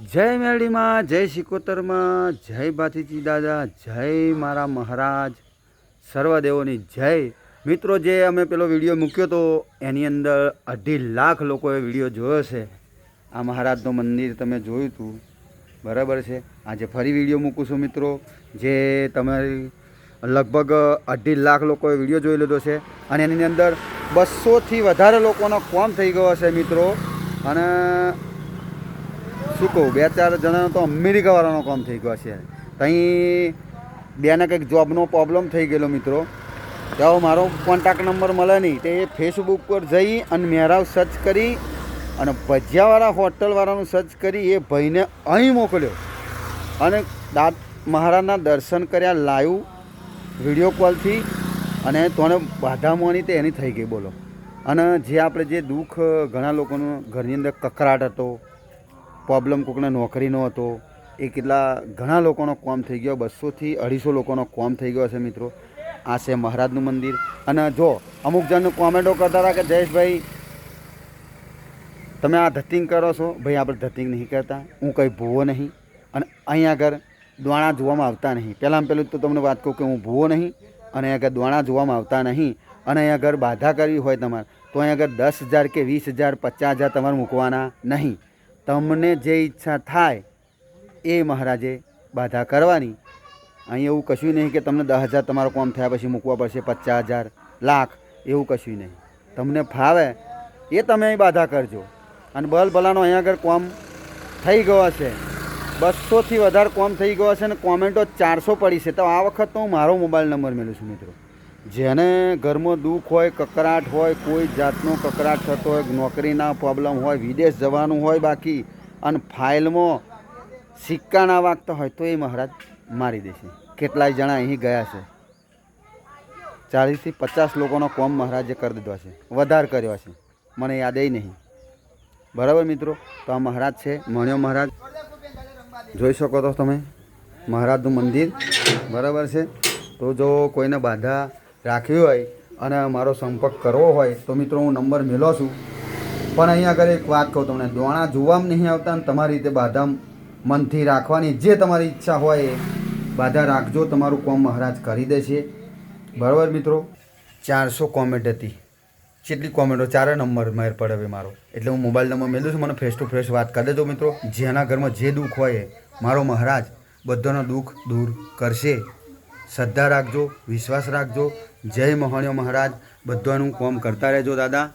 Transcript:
જય મેરડીમાં, જય શિકોતરમાં, જય ભાતીજી દાદા, જય મારા મહારાજ, સર્વદેવોની જય. મિત્રો, જે અમે પેલો વિડીયો મૂક્યો તો એની અંદર 2.5 લાખ લોકોએ વિડીયો જોયો છે. આ મહારાજનું મંદિર તમે જોયું હતું, બરાબર છે. આજે ફરી વિડીયો મૂકું છું મિત્રો, જે તમારી લગભગ 2.5 લાખ લોકોએ વિડીયો જોઈ લીધો છે અને એની અંદર 200થી વધારે લોકોનો કોમ થઈ ગયો હશે મિત્રો. અને શું કહું, 2-4 જણાનો તો અમેરિકાવાળાનો કામ થઈ ગયો છે. ત્યાં બેને કંઈક જોબનો પ્રોબ્લેમ થઈ ગયેલો મિત્રો. ત્યાં મારો કોન્ટેક્ટ નંબર મળે નહીં, તે ફેસબુક પર જઈ અને મેરાવ સર્ચ કરી અને ભજીયાવાળા હોટલવાળાનું સર્ચ કરી એ ભાઈને અહીં મોકલ્યો અને મહારાજના દર્શન કર્યા લાઈવ વિડીયો કોલથી. અને તોને બાધા મોની તે એની થઈ ગઈ બોલો. અને જે આપણે જે દુઃખ ઘણા લોકોનું ઘરની અંદર કકરાટ હતો, પ્રોબ્લેમ કોઈકને નોકરીનો હતો, એ ઘણા લોકોનો કોમ થઈ ગયો. 200થી 250 લોકોનો કોમ થઈ ગયો છે મિત્રો. આ છે મહારાજનું મંદિર. અને જો અમુક જણ કોમેન્ટો કરતા હતા કે જયેશભાઈ તમે આ ધતિંગ કરો છો. ભાઈ આપણે ધતિંગ નહીં કરતા, હું કંઈ ભૂવો નહીં અને અહીં આગળ દોણા જોવામાં આવતા નહીં. પહેલું તો તમને વાત કહું કે હું ભૂવો નહીં અને અહીં આગળ દોણા જોવામાં આવતા નહીં. અને અહીં આગળ બાધા કરવી હોય તમારે તો અહીં આગળ 10,000 કે 20,000 50,000 તમારે મૂકવાના નહીં. તમને જે ઈચ્છા થાય એ મહારાજે બાધા કરવાની. અહીં એવું કશું નહીં કે તમને 10,000 તમારો કોમ થયા પછી મૂકવા પડશે, 50,000 લાખ એવું કશું નહીં. તમને ફાવે એ તમે અહીં બાધા કરજો. અને ભલાનો અહીંયા આગળ કોમ થઈ ગયો હશે, 200થી વધારે કોમ થઈ ગયો હશે અને કોમેન્ટો 400 પડી છે. તો આ વખત તો હું મારો મોબાઈલ નંબર મેળવું છું મિત્રો. જેને ઘરમાં દુઃખ હોય, કકરાટ હોય, કોઈ જાતનો કકરાટ થતો હોય, નોકરીના પ્રોબ્લેમ હોય, વિદેશ જવાનું હોય બાકી અને ફાઇલમાં સિક્કા ના વાગતા હોય તો એ મહારાજ મારી દેશે. કેટલાય જણા અહીં ગયા છે. 40થી 50 લોકોનો કોમ મહારાજે કરી દીધો છે, વધારે કર્યો છે, મને યાદ નહીં. બરાબર મિત્રો. તો આ મહારાજ છે મણ્યો મહારાજ, જોઈ શકો તો તમે મહારાજનું મંદિર, બરાબર છે. તો જો કોઈને બાધા રાખવી હોય અને મારો સંપર્ક કરવો હોય તો મિત્રો હું નંબર મેળવો છું. પણ અહીંયા આગળ એક વાત કહું તમને, દોણા જોવામાં નહીં આવતા અને તમારી રીતે બાધા મનથી રાખવાની, જે તમારી ઈચ્છા હોય એ બાધા રાખજો, તમારું કોમ મહારાજ કરી દેશે. બરાબર મિત્રો. 400 કોમેન્ટ હતી. કેટલી કોમેન્ટો? 4 નંબર મેર પડે હવે મારો. એટલે હું મોબાઈલ નંબર મેળવું છું, મને ફેસ ટુ ફેસ વાત કરી દેજો મિત્રો. જેના ઘરમાં જે દુઃખ હોય મારો મહારાજ બધાનો દુઃખ દૂર કરશે. શ્રદ્ધા રાખજો, વિશ્વાસ રાખજો. જય મહાણ્યો મહારાજ. બધાનું કોમ કરતા રહેજો દાદા.